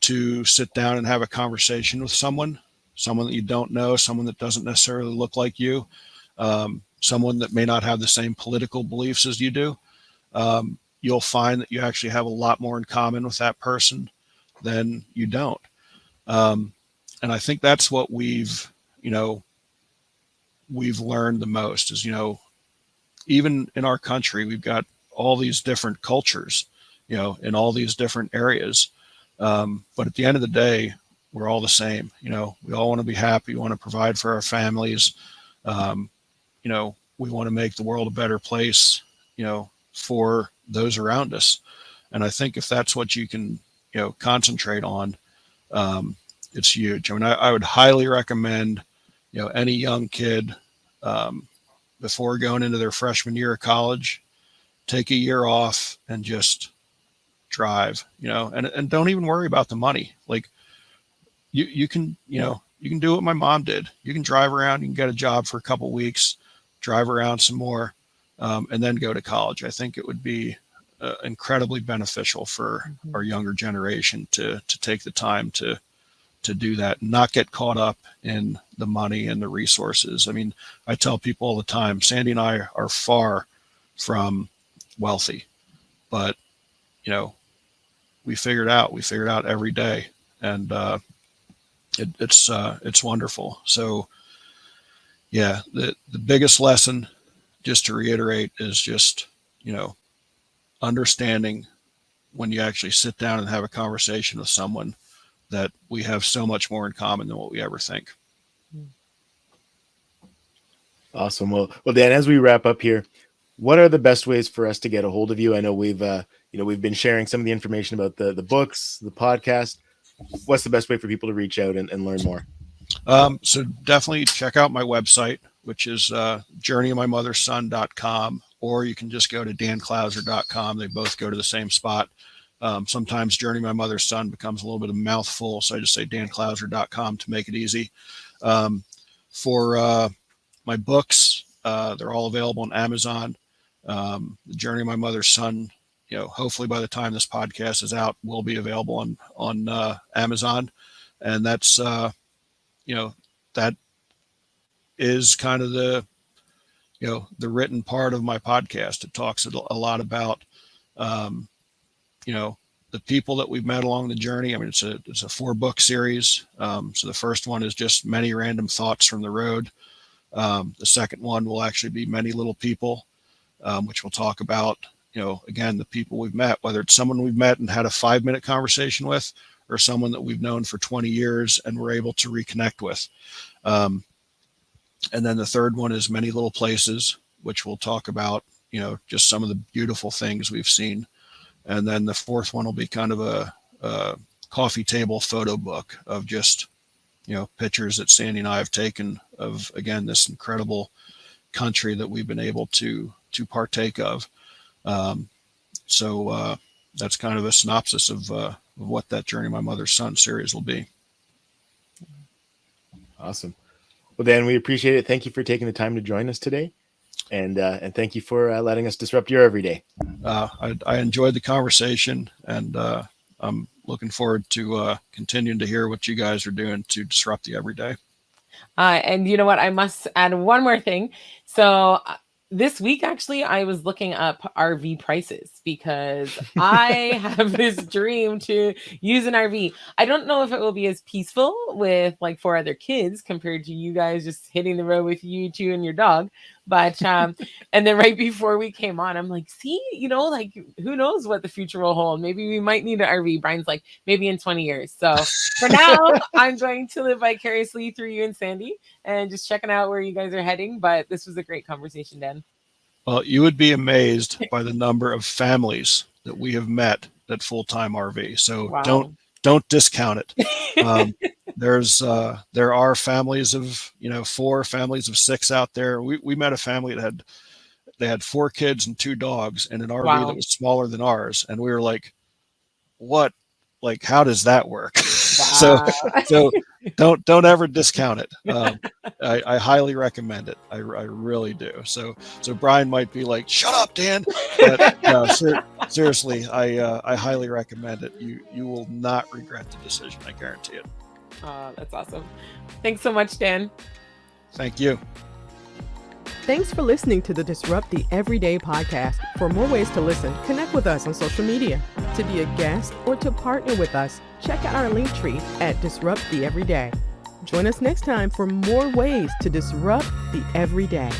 to sit down and have a conversation with someone that you don't know, someone that doesn't necessarily look like you, someone that may not have the same political beliefs as you do, you'll find that you actually have a lot more in common with that person than you don't. And I think that's what we've learned the most is, you know, even in our country, we've got all these different cultures, you know, in all these different areas. But at the end of the day, we're all the same. You know, we all want to be happy. We want to provide for our families. You know, we want to make the world a better place, you know, for those around us. And I think if that's what you can, you know, concentrate on, it's huge. I mean, I would highly recommend, you know, any young kid, before going into their freshman year of college, take a year off and just drive, you know, and don't even worry about the money. Like you can, you know, you can do what my mom did. You can drive around, you can get a job for a couple of weeks, drive around some more, and then go to college. I think it would be incredibly beneficial for our younger generation to take the time to do that and not get caught up in the money and the resources. I mean, I tell people all the time, Sandy and I are far from wealthy, but you know, we figure it out every day, and it's wonderful. So yeah, the biggest lesson, just to reiterate, is just, you know, understanding when you actually sit down and have a conversation with someone that we have so much more in common than what we ever think. Awesome. Well, Dan, as we wrap up here, what are the best ways for us to get a hold of you? I know we've been sharing some of the information about the books, the podcast. What's the best way for people to reach out and learn more? So definitely check out my website, which is journeyofmymotherson.com, or you can just go to danklauser.com. They both go to the same spot. Sometimes Journey of My Mother's Son becomes a little bit of a mouthful, so I just say danklauser.com to make it easy. For my books, they're all available on Amazon. The Journey of My Mother's Son, you know, hopefully by the time this podcast is out, will be available on Amazon. And that's, you know, that is kind of the, you know, the written part of my podcast. It talks a lot about, you know, the people that we've met along the journey. I mean, it's a 4-book series. So the first one is just many random thoughts from the road. The second one will actually be many little people, which we'll talk about, again, the people we've met, whether it's someone we've met and had a 5-minute conversation with, or someone that we've known for 20 years and we're able to reconnect with. And then the third one is many little places, which we'll talk about, just some of the beautiful things we've seen. And then the fourth one will be kind of a coffee table photo book of just, pictures that Sandy and I have taken of, again, this incredible country that we've been able to partake of. So that's kind of a synopsis of what that Journey My Mother's Son series will be. Awesome. Well, Dan, we appreciate it. Thank you for taking the time to join us today. And thank you for letting us disrupt your everyday. I enjoyed the conversation, and I'm looking forward to continuing to hear what you guys are doing to disrupt the everyday. And you know what? I must add one more thing. So this week, actually, I was looking up RV prices because I have this dream to use an RV. I don't know if it will be as peaceful with like 4 other kids compared to you guys just hitting the road with you 2 and your dog. But, and then right before we came on, I'm like, see, like, who knows what the future will hold? Maybe we might need an RV. Brian's like, maybe in 20 years. So for now, I'm going to live vicariously through you and Sandy and just checking out where you guys are heading. But this was a great conversation, Dan. Well, you would be amazed by the number of families that we have met at Full-Time RV. So Wow. don't discount it. There are families of 4, families of 6 out there. We met a family that had 4 kids and 2 dogs in an RV Wow. that was smaller than ours, and we were like, what? Like, how does that work? Wow. So don't ever discount it. I highly recommend it. I really do. So Brian might be like, shut up, Dan. But no, seriously, I highly recommend it. You will not regret the decision. I guarantee it. That's awesome. Thanks so much, Dan. Thank you. Thanks for listening to the Disrupt the Everyday podcast. For more ways to listen, connect with us on social media. To be a guest or to partner with us, check out our link tree at Disrupt the Everyday. Join us next time for more ways to disrupt the everyday.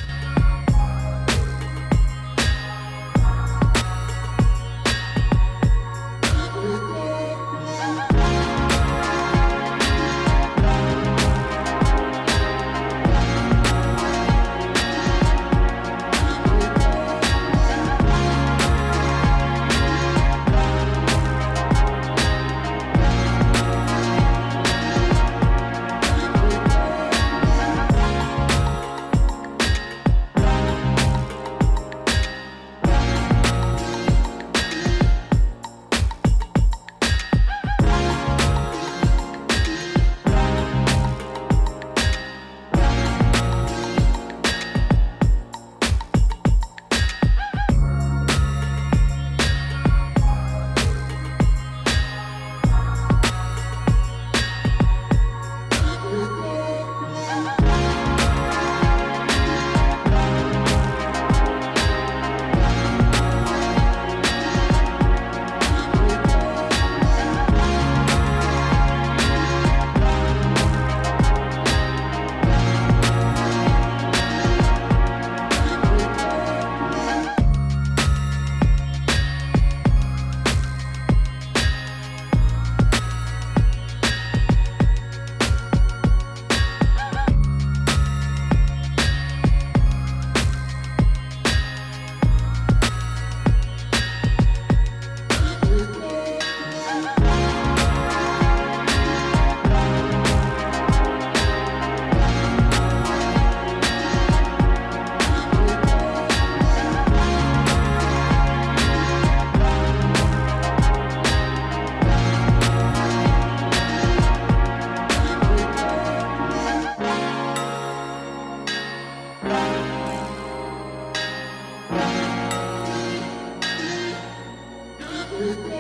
Thank you.